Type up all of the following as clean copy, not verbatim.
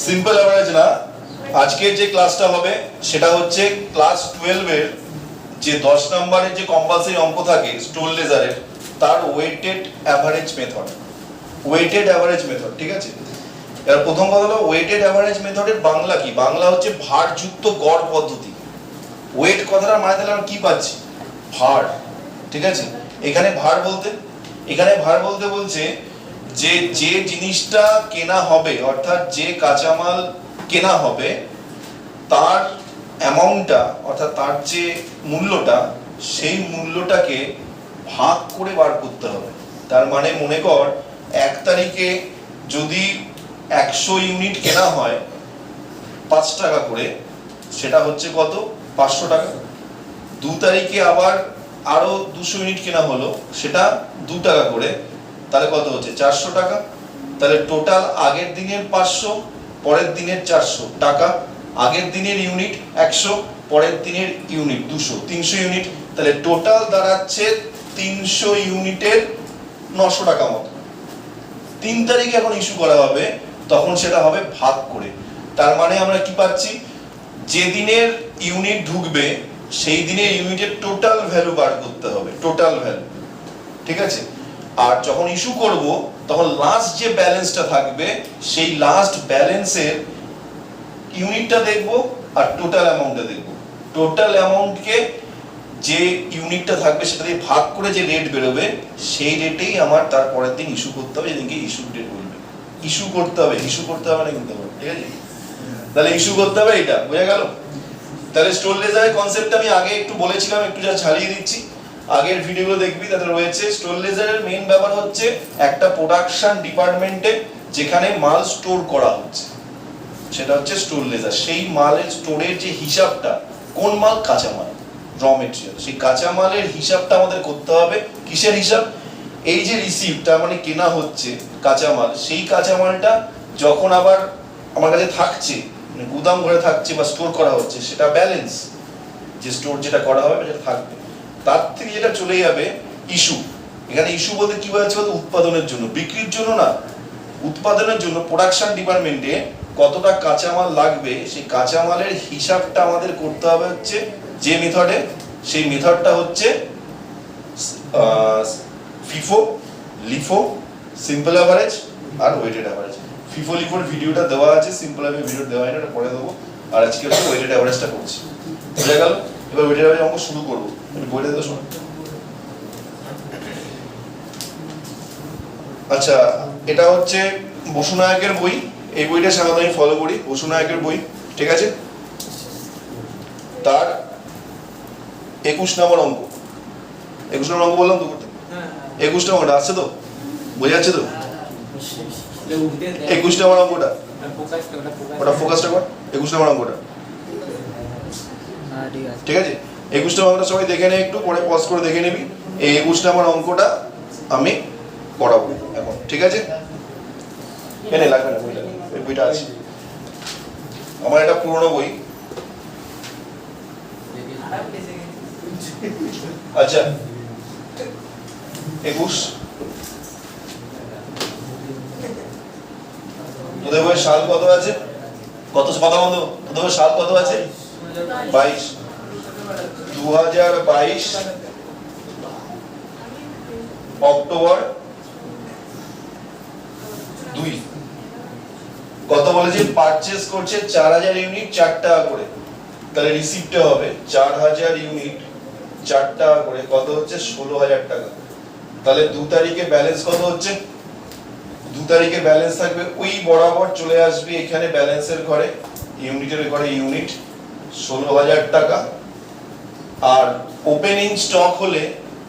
Simple average না, আজকের যে ক্লাসটা হবে সেটা হচ্ছে ক্লাস 12 এর যে 10 নম্বরের যে কম্পালসারি অঙ্ক থাকে স্টোল লেজারের, তার weighted average method. Weighted average method, ঠিক আছে? এর প্রথম কথা হলো ওয়েটেড অ্যাভারেজ মেথডের বাংলা কি? বাংলা হচ্ছে ভারযুক্ত গড় পদ্ধতি। ওয়েট কথাটার মানে তাহলে আমরা কি পাচ্ছি? ভার, ঠিক আছে? এখানে ভার বলতে বলছে যে যে জিনিসটা কেনা হবে, অর্থাৎ যে কাঁচামাল কেনা হবে তার অ্যামাউন্টটা, অর্থাৎ তার যে মূল্যটা, সেই মূল্যটাকে ভাগ করে বার করতে হবে। তার মানে মনে কর 1 তারিখে যদি 100 ইউনিট কেনা হয় 5 টাকা করে, সেটা হচ্ছে কত? 500 টাকা। 2 তারিখে আবার আরো 200 ইউনিট কেনা হলো, সেটা 2 টাকা করে, তাহলে কত হচ্ছে? 400 টাকা। তাহলে টোটাল আগের দিনের 500, পরের দিনের 400 টাকা। আগের দিনের ইউনিট 100, পরের দিনের ইউনিট 200, 300 ইউনিট। তাহলে টোটাল দাঁড়াচ্ছে 300 ইউনিটের 900 টাকা মতো। 3 তারিখে এখন ইস্যু করা হবে, তখন সেটা হবে ভাগ করে। তার মানে আমরা কি পাচ্ছি? যে দিনের ইউনিট ঢুকবে সেই দিনের ইউনিটের টোটাল ভ্যালু বার করতে হবে, টোটাল ভ্যালু, ঠিক আছে? আর যখন ইস্যু করব তখন লাস্ট যে ব্যালেন্সটা থাকবে সেই লাস্ট ব্যালেন্সের ইউনিটটা দেখব আর টোটাল অ্যামাউন্টটা দেখব। টোটাল অ্যামাউন্টকে যে ইউনিটটা থাকবে সেটা দিয়ে ভাগ করে যে রেট বেরোবে সেই রেটেই আমার তারপরের দিন ইস্যু করতে হবে, যেদিনকে ইস্যু ডেট বলবে। ইস্যু করতে হবে না কিন্তু, ঠিক আছে? তাহলে ইস্যু করতে হবে, এটা বোঝা গেল? তাহলে স্টোল লেজারের কনসেপ্টটা আমি আগে একটু বলেছিলাম, একটু যা ছাড়িয়ে দিচ্ছি। আগের ভিডিওগুলো দেখবি, তাতে রয়েছে। স্টোল লেজারের মেইন ব্যাপার হচ্ছে একটা প্রোডাকশন ডিপার্টমেন্টে যেখানে মাল স্টোর করা হচ্ছে, সেটা হচ্ছে স্টোর লেজার। সেই মালের স্টোরের যে হিসাবটা, কোন মাল? কাঁচামাল, র মেটেরিয়াল। সেই কাঁচামালের হিসাবটা আমাদের করতে হবে। কিসের হিসাব? এই যে রিসিপ্টটা মানে কেনা হচ্ছে কাঁচামাল, সেই কাঁচামালটা যখন আবার আমার কাছে থাকছে, মানে গুদাম ঘরে থাকছে বা স্টোর করা হচ্ছে, সেটা ব্যালেন্স, যে স্টোর যেটা করা হবে সেটা থাকবে। তার থেকে যেটা চলে যাবে ইস্যু। এখানে ইস্যু বলতে কি বোঝাচ্ছে? বলতে উৎপাদনের জন্য, বিক্রির জন্য না, উৎপাদনের জন্য প্রোডাকশন ডিপার্টমেন্টে কতটা কাঁচামাল লাগবে সেই কাঁচামালের হিসাবটা আমাদের করতে হবে হচ্ছে যে মেথডে। সেই মেথডটা হচ্ছে ফিফো, লিফো, সিম্পল অ্যাভারেজ আর ওয়েটেড অ্যাভারেজ। ফিফো লিফোর ভিডিওটা দেওয়া আছে, সিম্পল অ্যাভারেজ ভিডিও দেওয়া হয় না, এটা পরে দেবো। আর আজকে হচ্ছে ওয়েটেড অ্যাভারেজটা করছি, বুঝা গেল? এবার ওয়েটেড অ্যাভারেজ অঙ্ক শুরু করবো। বইটা তো শোনো। আচ্ছা, এটা হচ্ছে বসুনায়কের বই। এই বইটা সাধারণত আমি ফলো করি, বসুনায়কের বই, ঠিক আছে? তার 21 নম্বর অঙ্ক। 21 নম্বর অঙ্ক বললাম তো করতে? 21 নম্বরটা আসছে তো? বোঝা যাচ্ছে তো? 21 নম্বর অঙ্কটা, ওটা ফোকাসটা কর। 21 নম্বর অঙ্কটা, ঠিক আছে? 21 নম্বর অঙ্কটা সবাই দেখে নে, একটু পরে পজ করে দেখে নিবি। এই 21 নম্বর অঙ্কটা আমি পড়াবো এখন, ঠিক আছে? এনে লাগবে না, বই লাগবে, এই বইটা আছে আমার, এটা পুরনো বই। আচ্ছা, 21 তোদের বইয়ের সাল কত আছে? কত কথা বন্ধু? তোদের বইয়ের সাল কত আছে? 22। 2022 অক্টোবর 2 কত বলেছে? পারচেজ করছে 4000 ইউনিট 4 টাকা করে। তাহলে রিসিপ্টে হবে 4000 ইউনিট 4 টাকা করে, কত হচ্ছে? 16000 টাকা। তাহলে 2 তারিখে ব্যালেন্স কত হচ্ছে? 2 তারিখে ব্যালেন্স থাকবে ওই বরাবর চলে আসবে এখানে ব্যালেন্সের ঘরে, ইউনিটের ঘরে ইউনিট 16000 টাকা। আর ওপেনিং স্টক হলে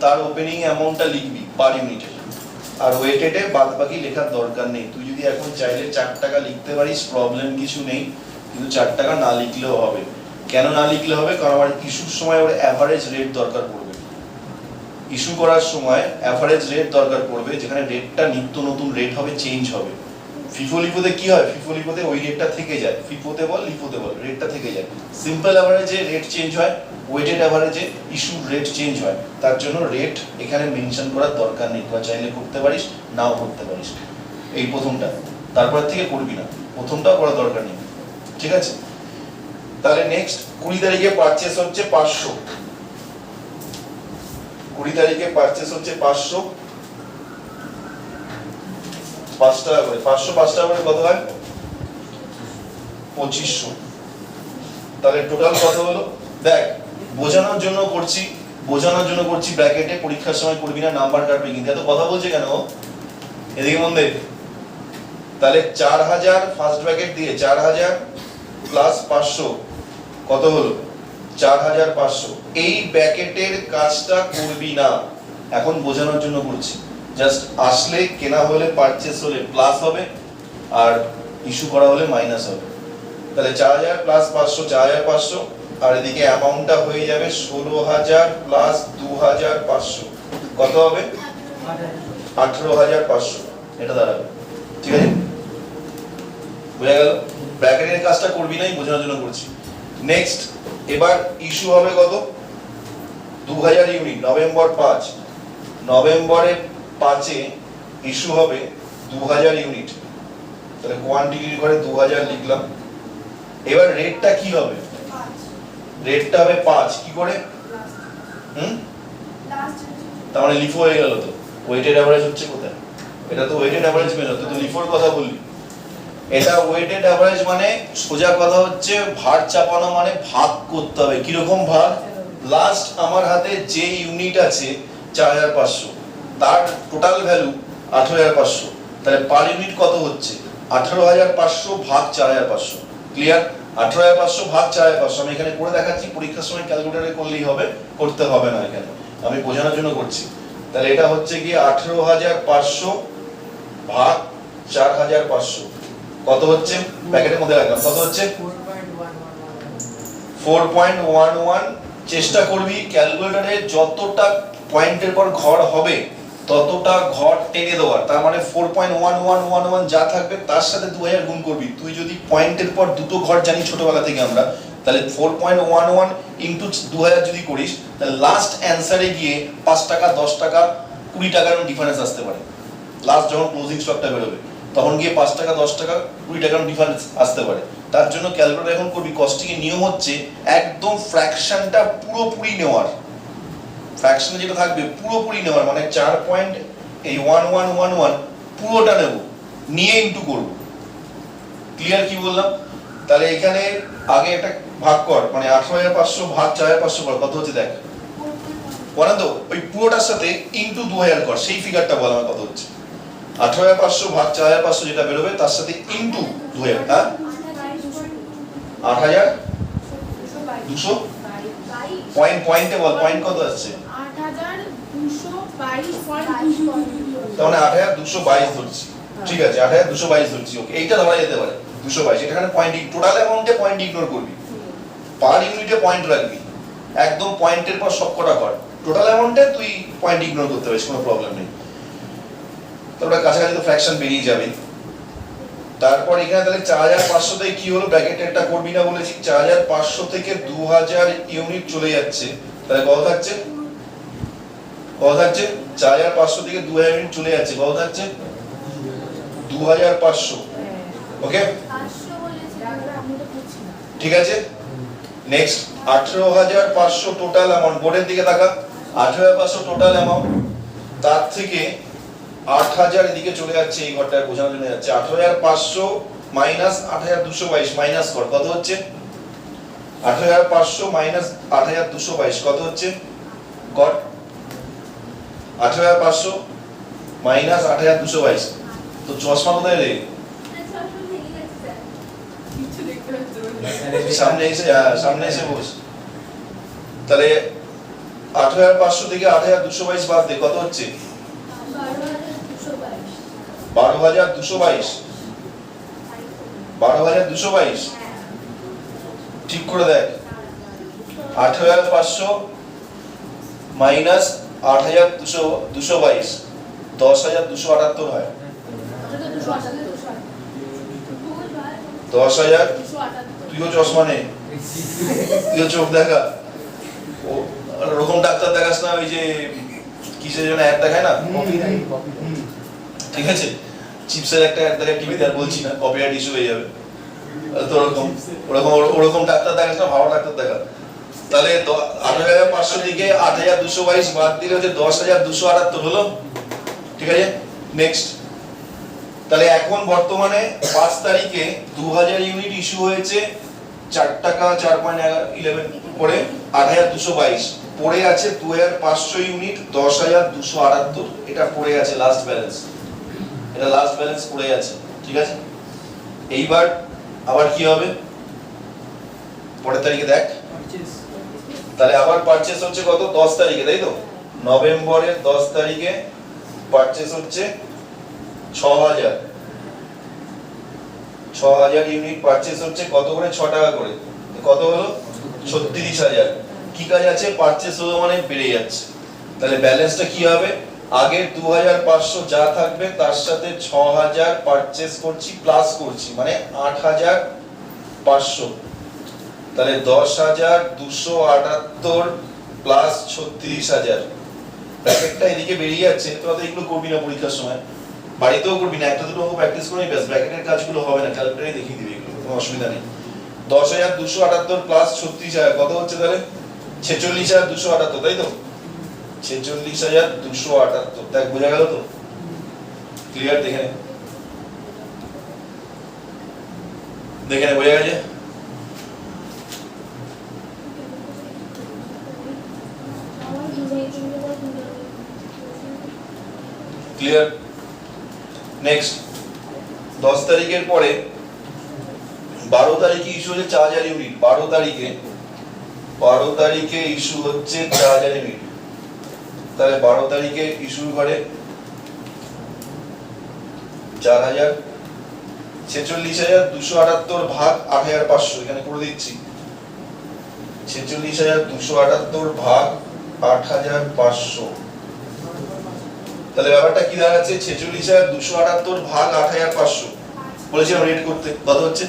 তার ওপেনিং অ্যামাউন্টটা লিখবি পার ইউনিটে। আর ওয়েটেডে বাদ বাকি লেখার দরকার নেই। তুই যদি এখন চাইলে 4 টাকা লিখতে পারিস, প্রবলেম কিছু নেই, কিন্তু 4 টাকা না লিখলেও হবে। কেন না লিখলে হবে? কারণ আমার ইস্যুর সময় ওর অ্যাভারেজ রেট দরকার পড়বে। ইস্যু করার সময় অ্যাভারেজ রেট দরকার পড়বে, যেখানে রেটটা নিত্য নতুন রেট হবে, চেঞ্জ হবে। ফিফো লিফোতে কি হয়? ফিফো লিফোতে ওই রেটটা থেকে যায়, ফিফোতে বল লিফোতে বল, রেটটা থেকে যায়। সিম্পল অ্যাভারেজে রেট চেঞ্জ হয়, ওয়েটেড অ্যাভারেজে ইস্যু রেট চেঞ্জ হয়। তার জন্য রেট এখানে মেনশন করার দরকার নেই, তোরা চাইলে করতে পারিস, নাও করতে পারিস। এই প্রথমটা। তারপর থেকে করবি না, প্রথমটাও করার দরকার নেই, ঠিক আছে? তাহলে নেক্সট 20 তারিখে পারচেস হচ্ছে 500, 20 তারিখে পারচেস হচ্ছে 500, 5 টাকা করে, 500 5 টাকা করে কত হয়? 2500। তাহলে টোটাল কত হলো? দেখ, বোঝানোর জন্য করছি, ব্র্যাকেটে, পরীক্ষার সময় করবি না, নাম্বার কাটবে কিন্তু। এত কথা বলছে কেন? এদিকে মন দে। তাহলে 4000 ফার্স্ট ব্র্যাকেট দিয়ে 4000 প্লাস 500 কত হলো? 4500। এই ব্র্যাকেটের কাজটা করবি না, এখন বোঝানোর জন্য করছি। জাস্ট আসলে, কেনা হলে, পারচেস হলে প্লাস হবে, আর ইস্যু করা হলে মাইনাস হবে। তাহলে 4000 প্লাস 500 4500, আর এদিকে অ্যামাউন্টটা হয়ে যাবে 16000 প্লাস 2500 কত হবে? 18500 এটা দাঁড়াবে, ঠিক আছে? বুঝা গেল? ব্র্যাকেটের কাজটা করবি নাই, বোঝানোর জন্য করছি। নেক্সট, এবার ইস্যু হবে কত? 2000 ইউনিট, নভেম্বর 5, নভেম্বরের 5-এ ইস্যু হবে 2000 ইউনিট। তাহলে কোয়ান্টিটির ঘরে 2000 লিখলাম। এবার রেটটা কি হবে? রেটটা হবে 5, কি করে? তার মানে লিফো হয়ে গেল তো। ওয়েটেড এভারেজ হচ্ছে কোথায়? এটা তো ওয়েটেড এভারেজ মেন, তুই তো লিফোর কথা বললি। এটা ওয়েটেড এভারেজ মানে সোজা কথা হচ্ছে ভার চাপানো মানে ভাগ করতে হবে। কি রকম ভাগ? লাস্ট আমার হাতে যে ইউনিট আছে 4500, তার টোটাল ভ্যালু 18500, তাহলে পার ইউনিট কত হচ্ছে? 18500 ভাগ 4500। ক্লিয়ার? 18500 ভাগ 4500 আমি এখানে করে দেখাচ্ছি, পরীক্ষার সময় ক্যালকুলেটরে করলেই হবে, করতে হবে না এখানে, আমি বোঝানোর জন্য করছি। তাহলে এটা হচ্ছে কি 18500 ভাগ 4500 কত হচ্ছে? প্যাকেটের মধ্যে রাখলাম, কত হচ্ছে? 4.11। চেষ্টা করবি ক্যালকুলেটরে যতটা পয়েন্টের পর ঘর হবে ততটা ঘর টেনে দেওয়ার। তার মানে 4.1111 যা থাকবে তার সাথে 2000 গুণ করবি। তুই যদি পয়েন্টের পর দুটো ঘর জানি ছোটবেলা থেকে আমরা, তাহলে 4.11 ইনটু 2000 যদি করিস, তাহলে লাস্ট অ্যানসারে গিয়ে 5 টাকা 10 টাকা 20 টাকার ডিফারেন্স আসতে পারে। লাস্ট যখন ক্লোজিং স্টকটা বেরোবে তখন গিয়ে 5 টাকা 10 টাকা 20 টাকার ডিফারেন্স আসতে পারে। তার জন্য ক্যালকুলেটর এখন করবি, কস্টিং এর নিয়ম হচ্ছে একদম ফ্র্যাকশনটা পুরোপুরি নেওয়ার। ফ্র্যাকশন যেটা থাকবে পুরোপুরি নেওয়ার, মানে 4 পয়েন্ট এই 1111 পুরোটা নেব, নিয়ে ইনটু করব। ক্লিয়ার কি বললাম? তাহলে এখানে আগে একটা ভাগ কর, মানে 18500 ভাগ 4500 কর, কত হচ্ছে দেখ। বলেন তো, ওই পুরোটার সাথে ইনটু 2000 কর, সেই ফিগারটা বল আমার কত হচ্ছে। 18500 ভাগ 4500 যেটা বেরোবে তার সাথে ইনটু 2000, হ্যাঁ 8200। পয়েন্টে বল, পয়েন্ট কত আসছে? 8222। তার মানে 8222 ধরছি, ঠিক আছে? 8222 ধরছি, ওকে, এইটা ধরা যেতে পারে 222। এখানে পয়েন্ট, টোটাল অ্যামাউন্টে পয়েন্ট ইগনোর করবি, পার ইউনিটে পয়েন্ট রাখবি, একদম পয়েন্টের পর সবকটা কর। টোটাল অ্যামাউন্টে তুই পয়েন্ট ইগনোর করতে পারিস, কোনো প্রবলেম নেই। তোমরা কাছাকাছি তো ফ্র্যাকশন বেরিয়ে যাবে। তারপর এখানে তাহলে 4500 থেকে কি হলো? ব্র্যাকেটটা করবি না বলেছি। 4500 থেকে 2000 ইউনিট চলে যাচ্ছে, তাহলে কত থাকছে? 4500 থেকে 2000 ইউনিট চলে যাচ্ছে, কত থাকছে? 2500। ওকে, ঠিক আছে। নেক্সট 18500 টোটাল অ্যামাউন্ট, বোর্ডের দিকে তাকা। 18500 টোটাল অ্যামাউন্ট, তার থেকে 8000 এদিকে চলে যাচ্ছে, এই ঘরটায় বোঝানোর জন্য যাচ্ছে। 18500 মাইনাস 8222 মাইনাস কর, কত হচ্ছে? 18500 মাইনাস 8222 কত হচ্ছে? কর 18500 মাইনাস 8222। তো চশমা কোথায় রে? সামনে এসে বস। তাহলে 18500 থেকে 8222 বাদ দে, কত হচ্ছে? 12222। 12222 ঠিক করে দেখ। 18500 মাইনাস 8222 10278 হয়। 10000। তুইও চশমা নেই, তুইও চোখ দেখা, ওরকম ডাক্তার দেখাস না, ওই যে কিসের জন্য অ্যাড দেখায় না, ঠিক আছে? চিপসের একটা টিভিতে আর বলছি না, কপিরাইট ইস্যু হয়ে যাবে। তো ওরকম ওরকম ওরকম ডাক্তার দেখাস না, ভালো ডাক্তার দেখা। তাহলে 8,500 থেকে 8,222 বাদ দিলে হচ্ছে 10,278 হলো, ঠিক আছে। নেক্সট, তাহলে এখন বর্তমানে 5 তারিখে 2000 ইউনিট ইস্যু হয়েছে, 4 টাকা 4.11 পড়ে 8,222 পড়ে আছে। 2,500 ইউনিট 10,278 এটা পড়ে আছে লাস্ট ব্যালেন্স, এটা লাস্ট ব্যালেন্স পড়ে আছে, ঠিক আছে। এইবার আবার কি হবে পরের তারিখে দেখ, তাহলে আবার পারচেজ হচ্ছে কত, 10 তারিখে, তাই তো। নভেম্বরের 10 তারিখে পারচেজ হচ্ছে 6,000 ইউনিট পারচেজ হচ্ছে, কত করে, 6 টাকা করে, কত হলো 36,000। কি কাজ আছে, পারচেজ হলো মানে বেড়ে যাচ্ছে, তাহলে ব্যালেন্সটা কি হবে, আগের 2,500 যা থাকবে তার সাথে 6,000 পারচেজ করছি প্লাস করছি, মানে 8,500, তাহলে 10,278 প্লাস 36,000। ব্র্যাকেটটা এদিকে বেরিয়ে যাচ্ছে, তোরা তো এগুলো করবি না পরীক্ষার সময়, বাড়িতেও করবি না, একটা দুটো অঙ্ক প্র্যাকটিস করে ব্যাস, ব্র্যাকেটের কাজগুলো হবে না, ক্যালকুলেটরে দেখিয়ে দিবি, এগুলো কোনো অসুবিধা নেই। 10,278 প্লাস 36,000 কত হচ্ছে তাহলে 46,278, তাই তো। 46,278, দেখ বোঝা গেল তো, ক্লিয়ার, দেখে নে বোঝা গেছে। ক্লিয়ার। নেক্সট, 10 তারিখের পরে 12 তারিখে ইস্যু হচ্ছে 4,000 ইউনিট, 12 তারিখে ইস্যু হচ্ছে 4,000 ইউনিট, তাহলে 12 তারিখে ইস্যুর ঘরে 4,000, 46,278 ভাগ 8,500, এখানে করে দিচ্ছি, 46,278 ভাগ 8,500, তাহলে ব্যাপারটা কি দাঁড়াচ্ছে, 46,278 ভাগ 8,500, বলেছিলাম রেড করতে, কত হচ্ছে,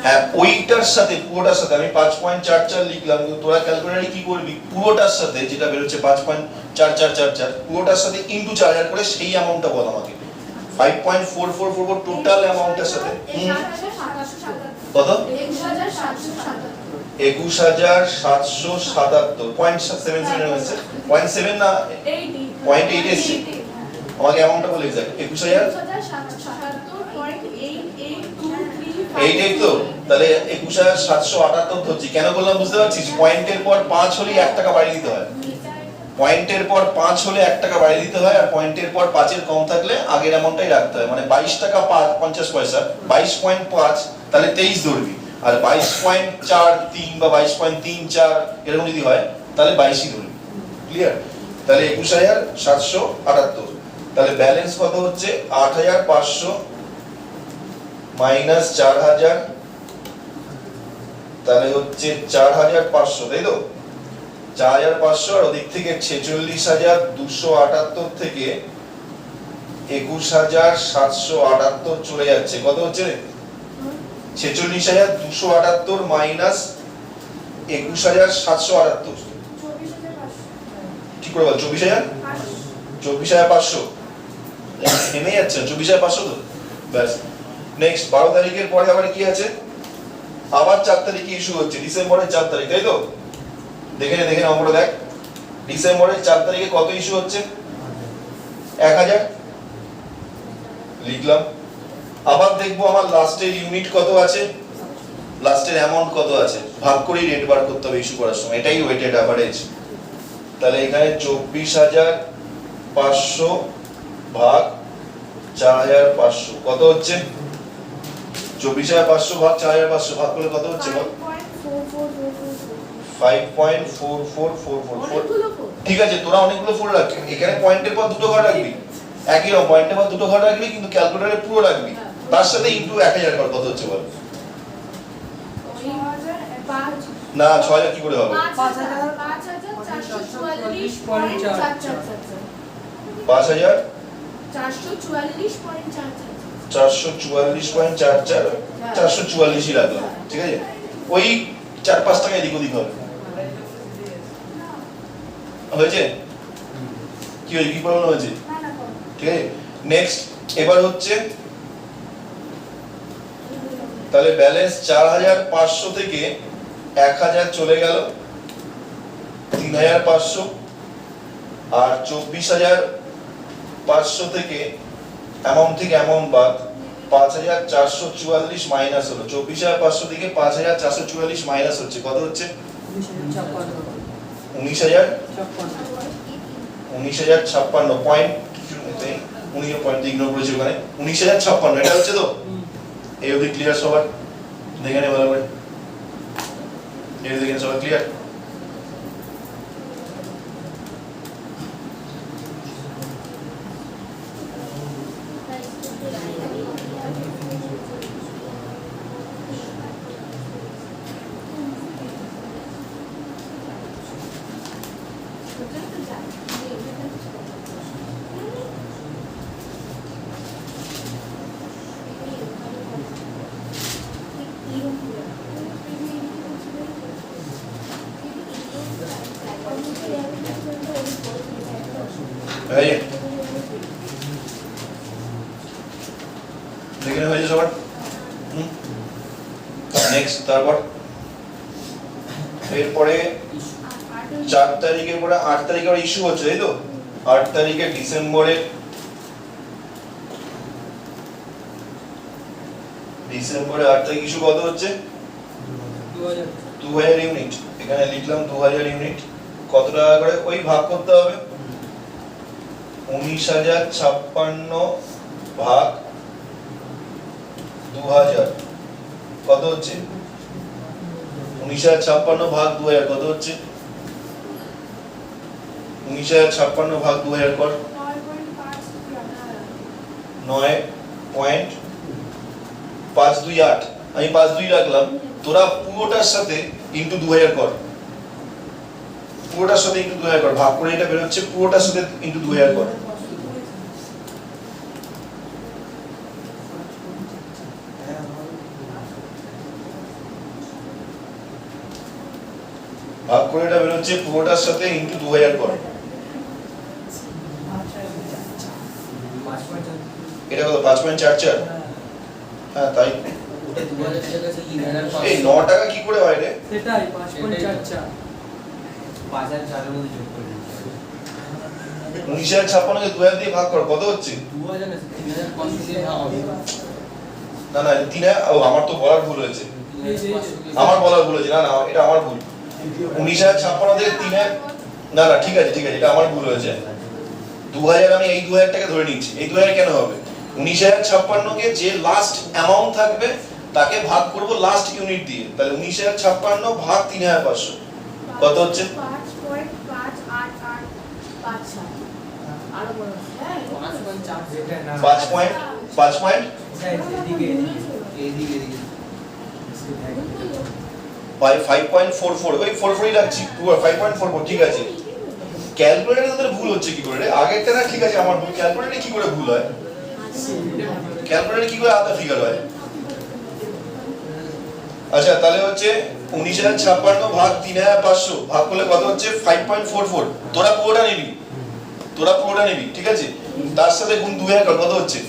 হ্যাঁ ওইটার সাথে পুরোটার সাথে আমি 5.44 লিখলাম, কিন্তু তোরা ক্যালকুলেটরে কি করবি, পুরোটার সাথে যেটা বের হচ্ছে 5.4444 পুরোটার সাথে ইনটু 4,000 করে সেই অ্যামাউন্টটা বল আমাকে, 5.4444 টোটাল অ্যামাউন্টের সাথে কত, 21,777, 0.77 হচ্ছে, 0.7 না 0.8 এসছে, আমাকে অ্যামাউন্টটা বলে এক্সাক্ট 21,777.88 তো, তাহলে 21,778 ধরছি, কেন বললাম বুঝতে পারছিস, পয়েন্টের পর 5 হলে 1 টাকা বাড়িয়ে দিতে হয়, পয়েন্টের পর 5 হলে 1 টাকা বাড়িয়ে দিতে হয়, আর পয়েন্টের পর 5 এর কম থাকলে আগের অ্যামাউন্টটাই রাখতে হয়, মানে 22 টাকা 50 পয়সা, 22.5 তাহলে 23 ধরবি, আর 22.43 বা 22.34 এরকম যদি হয় তাহলে 22ই ধরবি, ক্লিয়ার। তাহলে 21,778, তাহলে ব্যালেন্স কত হচ্ছে 8,500 মাইনাস 4,000, তাহলে হচ্ছে 4,500, তাই তো, 4,500, আর ওদিক থেকে 46,278 থেকে 21,778 চলে যাচ্ছে, কত হচ্ছে রে, 46,278 মাইনাস 21,778, ঠিক করে বল, 24,500 নেমে যাচ্ছে, 24,500 তো, ব্যাস। নেক্সট 12 তারিখের পরে আবার কি আছে, আবার 4 তারিখে ইস্যু হচ্ছে, ডিসেম্বরের 4 তারিখ, তাই তো, দেখে নে নম্বরটা দেখ, ডিসেম্বরের 4 তারিখে কত ইস্যু হচ্ছে, 1,000 লিখলাম। আবার দেখবো আমার লাস্টের ইউনিট কত আছে, লাস্টের অ্যামাউন্ট কত আছে, ভাগ করে রেট বার করতে হবে ইস্যু করার সময়, এটাই ওয়েটেড অ্যাভারেজ। তাহলে এখানে 24,500 ভাগ 4,500 কত হচ্ছে, 24,500 ভাগ 4,500 ভাগ করলে কত হচ্ছে বল, 5.4444, ঠিক আছে, তোরা অনেকগুলো ফোর রাখবি, এখানে পয়েন্টের পর দুটো ঘর রাখবি, একই রকম পয়েন্টের পর দুটো ঘর রাখবি, কিন্তু ক্যালকুলেটরে পুরো রাখবি, তার সাথে ইনটু 1,000 কর, কত হচ্ছে বল, না 6,000 কি করে হবে, 5,444.44, 444ই রাখলাম, ঠিক আছে, ওই 4-5 টাকা এদিক ওদিক হবে, হয়েছে কি, কি প্রবলেম হয়েছে, ঠিক আছে। নেক্সট এবার হচ্ছে তাহলে ব্যালেন্স 4500 থেকে 1000 চলে গেল 3500, আর 24500 থেকে অ্যামাউন্ট বাদ 5444 মাইনাস হলো। 24500 থেকে 5444 মাইনাস হচ্ছে কত হচ্ছে? 19056 পয়েন্ট, 19 পয়েন্ট ইগনোর করেছি ওখানে, 19056 এটা হচ্ছে তো। এই অবধি ক্লিয়ার সবার? দেখে নে ভালো করে, এই দেখেন সবার ক্লিয়ার? দেখে হয়েছে সবার? নেক্সট তারপর এরপরে 4 তারিখের পরে 8 তারিখে আবার ইস্যু হচ্ছে, তাই তো? 8 তারিখে ডিসেম্বরের 8 তারিখ ইস্যু কত হচ্ছে? 2000 ইউনিট। এখানে লিখলাম 2000 ইউনিট। কত টাকা করে? ওই ভাগ করতে হবে 19056 ভাগ 2000 কত হচ্ছে? 19056 ভাগ 2000 কত হচ্ছে? 19056 ভাগ 2000 কর 9.528। আমি 52 রাখলাম, তোরা পুরোটার সাথে ইনটু 2000 কর, পুরোটার সাথে ইনটু 2000 কর, ভাগ করে এটা বের হচ্ছে, পুরোটার সাথে ইনটু 2000 কর। ভাগ করে এটা বের হচ্ছে, পুরোটার সাথে ইনটু 2000 কর। এটা কত? 5.44। হ্যাঁ তাই। এই 9 টাকা কি করে হয় রে? সেটাই 5.44 5004 এর মধ্যে যোগ করে দিন। 19056 কে 2000 দিয়ে ভাগ কর, কত হচ্ছে? 2000 না 3500 দিয়ে ভাগ হবে। না না 3000, ও আমার তো বলার ভুল হয়েছে, আমার বলার ভুল হয়েছে। না না এটা আমার ভুল। 19056 থেকে 3000, না না ঠিক আছে এটা আমার ভুল হয়েছে। 2000 আমি এই 2000 টাকে ধরে নিচ্ছি। এই 2000 কেন হবে? 19056 কে যে লাস্ট অ্যামাউন্ট থাকবে তাকে ভাগ করব লাস্ট ইউনিট দিয়ে। তাহলে 19056 ভাগ 3500 কত হচ্ছে? 5.5885 আরো বড় 5.4 যেটা না 5 পয়েন্ট এদিকে 5.44, ওই 44ই রাখছি, পুরো 5.44 ঠিক আছে। ক্যালকুলেটরে তোদের ভুল হচ্ছে কি করে রে? আগেরটা না ঠিক আছে, আমার ভুল। ক্যালকুলেটরে কি করে ভুল হয়? ক্যালকুলেটরে কি করে আলাদা ফিগার হয়? আচ্ছা তাহলে হচ্ছে 19056 ভাগ 3500 ভাগ করলে কত হচ্ছে? 5.44। তোরা পুরোটা নিবি ঠিক আছে, তার সাথে গুণ 2000 কর, কত হচ্ছে?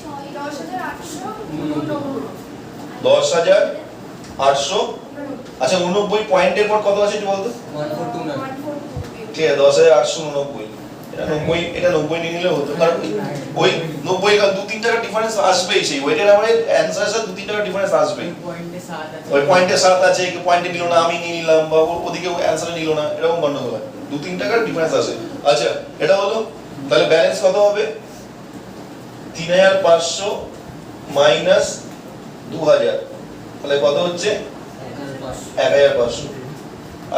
10800। আচ্ছা 89 পয়েন্টের পর কত আছে একটু বলতো? 1429 ঠিক আছে 10889। এটা 90 নিয়ে নিলে হতো, কারণ ওই 90 এর 2-3 টাকা ডিফারেন্স আসবেই, সেই ওয়েটের আমাদের অ্যানসারের সাথে 2-3 টাকা ডিফারেন্স আসবেই। পয়েন্টে 7 আছে, ওই পয়েন্টে 7 আছে, কি পয়েন্টে নিল না, আমি নিয়ে নিলাম, বা ওদিকে অ্যানসারে নিল না, এরকম গন্ডগোল হয়, 2-3 টাকার ডিফারেন্স আসে। আচ্ছা এটা হলো, তাহলে ব্যালেন্স কত হবে? 3500 মাইনাস 2000, তাহলে কত হচ্ছে? 1500।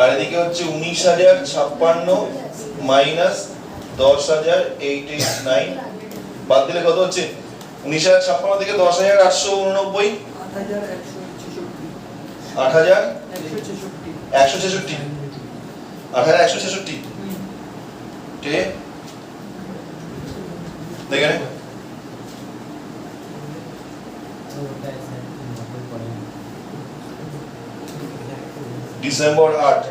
আর এদিকে হচ্ছে 19056 মাইনাস 10889 বাদ দিলে কত হচ্ছে? 19056 থেকে 10889 8166 ঠিক দেখে নে। ডিসেম্বর 8,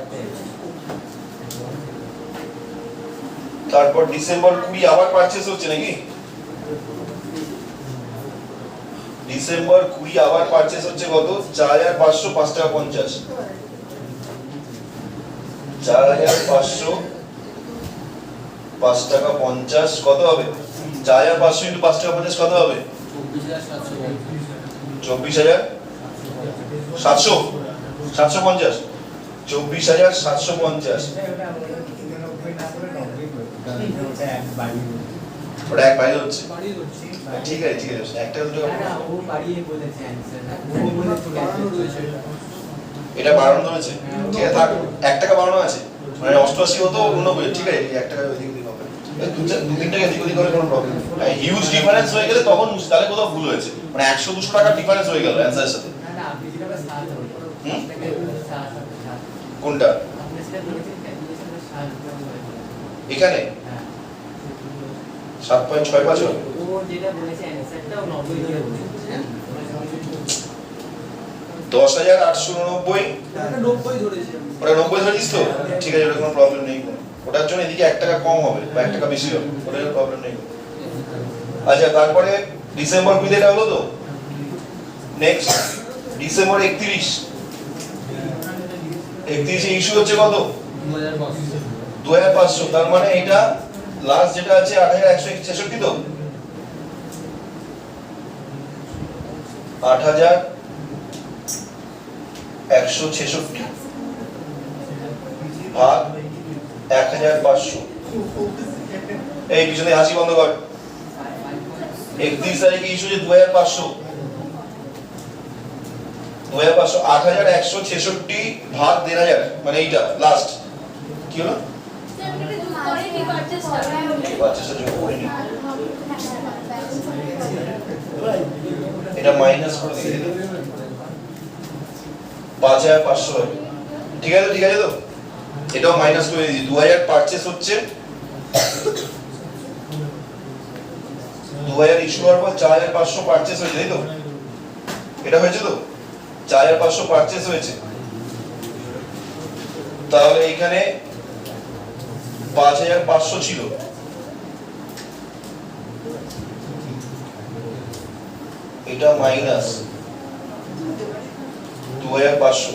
তারপর ডিসেম্বর 20 আবার পারচেজ হচ্ছে নাকি? ডিসেম্বর 20 আবার পারচেজ হচ্ছে কত 4500 5 টাকা 50 4500 5 টাকা 50 কত হবে 4500 ইনটু 5 টাকা 50 কত হবে 24700 750 24750 ওটা এক বাইরে হচ্ছে বাড়িয়ে ধরছি ঠিক আছে একটা দুটো না ও বাড়িয়ে বলেছে অ্যানসার না ও বলেছে বাড়ানো রয়েছে এটা বাড়ানো ধরেছে ঠিক আছে থাক 1 টাকা বাড়ানো আছে মানে 88 হতো 89 ঠিক আছে 1 টাকা ওইদিক ওদিক হবে দু তিন টাকা এদিক ওদিক করে কোনো প্রবলেম নেই হিউজ ডিফারেন্স হয়ে গেলে তখন তাহলে কোথাও ভুল হয়েছে মানে 100 200 টাকা ডিফারেন্স হয়ে গেল অ্যানসারের সাথে না না আপনি যেটা বলে 7 হবে হুম? আপনাকে 7 কোনটা আপনি সেটা বলেছেন ক্যালকুলেশনে 7 হবে এখানে হ্যাঁ 7.65 হবে ও যেটা বলেছে অ্যানসারটা ও 90 ধরে বলেছে হ্যাঁ 10889 এটা 90 ধরেছি আমি। ওটা 90 ধরেছিস তো ঠিক আছে ওটা কোনো প্রবলেম নেই কোনো ওটার জন্য এদিকে 1 টাকা কম হবে বা 1 টাকা বেশি হবে ওটার প্রবলেম নেই আচ্ছা তারপরে ডিসেম্বর 20 এটা হলো তো নেক্সট ডিসেম্বর 31 31 ইস্যু হচ্ছে কত 2500 তার মানে এটা লাস্ট যেটা আছে 8166 তো 8166 ভাগ 1500 এই পিছনে হাসি বন্ধ কর 31 তারিখে ইস্যু যে 2500 8166 ভাগ 1500 মানে এইটা লাস্ট কি হলো বাচ্চাটা যোগ করে নি এটা মাইনাস করে দিয়ে দিল 5500 হবে ঠিক আছে তো এটাও মাইনাস করে দিয়েছি 2000 পারচেজ হচ্ছে 2000 ইস্যু হওয়ার পর 4500 পারচেজ হয়েছে তাই তো এটা হয়েছে তো 4500 পারচেজ হয়েছে তাহলে এখানে 5500 ছিল এটা মাইনাস 2500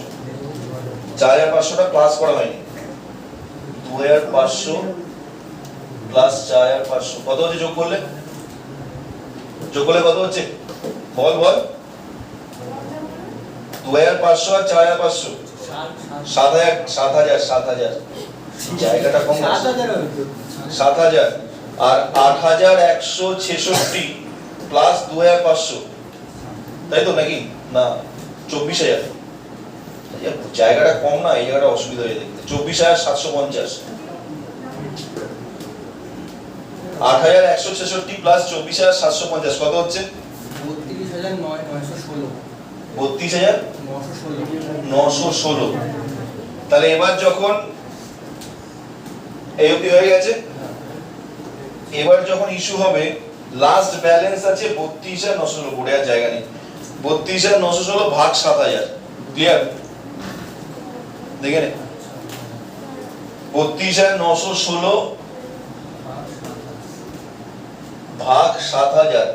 4500টা প্লাস করা হয়নি 2500 প্লাস 4500 কত হচ্ছে যোগ করলে কত হচ্ছে বল 2500 আর 4500 7000 জায়গাটা কম 7000 আর 8166 প্লাস 2500 তাই তো নাকি না 24000 জায়গাটা কম না এই জায়গাটা অসুবিধা হয়ে দেখতে 24750 8166 প্লাস 24750 কত হচ্ছে 32916 তাহলে এবার যখন এই অবধি হয়ে গেছে এবার যখন ইস্যু হবে লাস্ট ব্যালেন্স আছে 32916 পড়ে আর জায়গা নেই 32916 ভাগ 7000 ক্লিয়ার দেখে নে 32916 ভাগ 7000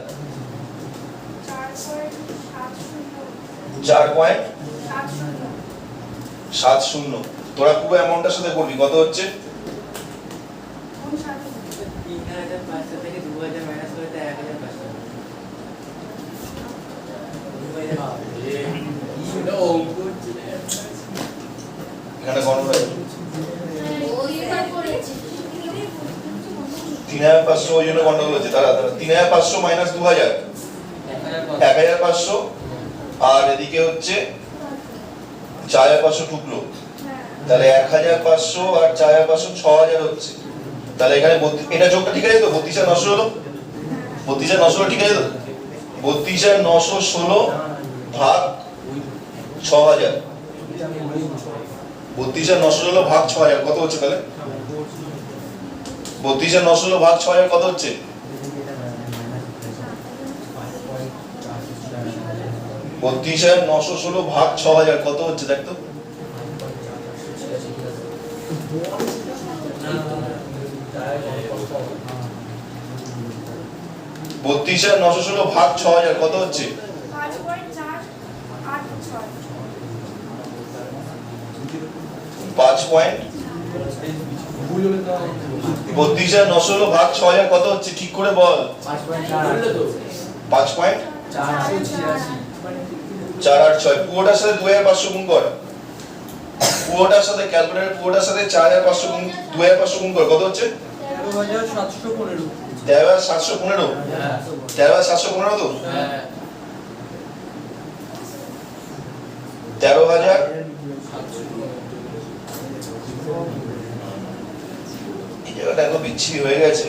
4.70 তোরা পুরো অ্যামাউন্টটার সাথে করবি কত হচ্ছে 3500 থেকে 2000 মাইনাস করে দেয় 1500 এখানে গণনা 3500 ওই জন্য গন্ডগোল হচ্ছে তারা 3500 মাইনাস 2000 1500 আর এদিকে হচ্ছে 4500 টুকলো তাহলে 1500 আর 4500 6000 হচ্ছে তাহলে এখানে এটা যোগটা ঠিক আছে তো 32900 হলো 32900 ঠিক আছে তো 32916 ভাগ 6000 32916 ভাগ 6000 কত হচ্ছে তাহলে 32916 ভাগ 6000 কত হচ্ছে 32916 ভাগ 6000 কত হচ্ছে দেখ তো 32916 ভাগ 6000 কত হচ্ছে 5.32,900 ভাগ 6,000 কত হচ্ছে ঠিক করে বল। 5.486 পুরোটার সাথে 2,500 গুণ কর, পুরোটার সাথে ক্যালকুলেটর পুরোটার সাথে 4,500 গুণ 2,500 গুণ কর কত হচ্ছে 13,715 13,715 13,715 তো 13,000 এই জায়গাটা একদম বিচ্ছিরি হয়ে গেছে,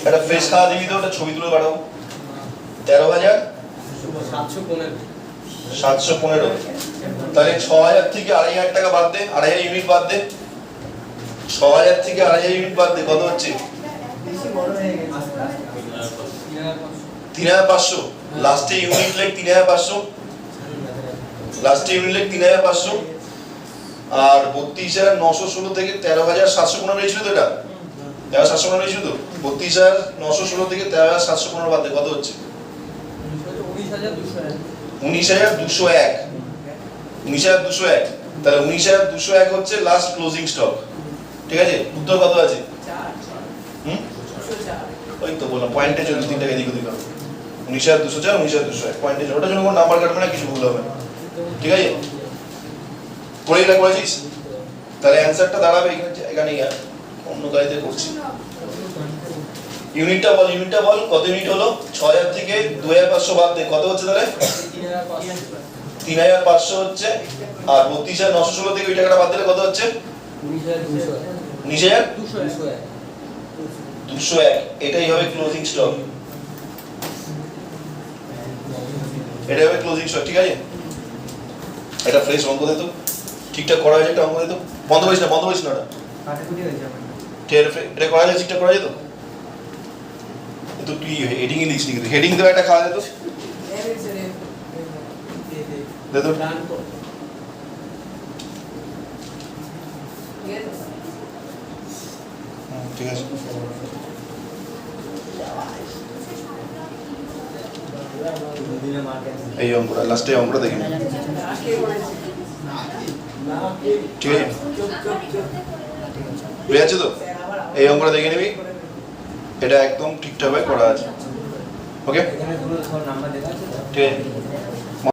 একটা ফ্রেশ খাওয়া দিবি তো, ওটা ছবি তুলে পাঠাবো। 13,715 তাহলে 6,000 থেকে 2,500 টাকা বাদ দে, 2,500 ইউনিট বাদ দে, 6,000 থেকে 2,500 ইউনিট বাদ দে কত হচ্ছে 3,500 লাস্টে ইউনিট লেখ 3,500 লাস্টে ইউনিট লেখ 3,500 আর 32,916 থেকে 13,715 বেরিয়েছিল তো, এটা 13,715 বেরিয়েছিল তো, 32,916 থেকে 13,715 বাদ দে কত হচ্ছে 19,201 19,201 তাহলে 19,201 হচ্ছে লাস্ট ক্লোজিং স্টক, ঠিক আছে। উত্তর কত আছে ওই তো বললাম পয়েন্টের জন্য 3 টাকা এদিক ওদিক হবে, 19,204 19,201 পয়েন্টের জন্য, ওটার জন্য কোনো নাম্বার কাটবে না, কিছু ভুল হবে না, ঠিক আছে। পড়ে এটা করেছিস তাহলে অ্যানসারটা দাঁড়াবে এখানে অন্য গাড়িতে করছি। ইউনিটটা বল কত ইউনিট হলো, 6,000 থেকে 2,500 বাদ দে কত হচ্ছে তাহলে 3,500 হচ্ছে, আর 32,916 থেকে ওই টাকাটা বাদ দিলে কত হচ্ছে 19,201 এটাই হবে ক্লোজিং স্টক, এটাই হবে ক্লোজিং স্টক, ঠিক আছে। এটা ফ্রেশ অঙ্ক দে তো, ঠিকঠাক করা হয়েছে, একটা অঙ্ক দে তো, বন্ধ করিস না ওটা ঠিক আছে, এটা করা যায়, ঠিকঠাক করা যায় তো, তো তুই হেডিং এ লিখছিস কিন্তু হেডিং দেওয়া একটা খাওয়া যেত দে তো, ঠিক আছে। এই অঙ্কটা লাস্টে অঙ্কটা দেখি ঠিক আছে, বুঝে যাচ্ছে তো, এই অঙ্কটা দেখে নিবি, এটা একদম ঠিকঠাক করা আছে, ওকে ঠিক আছে।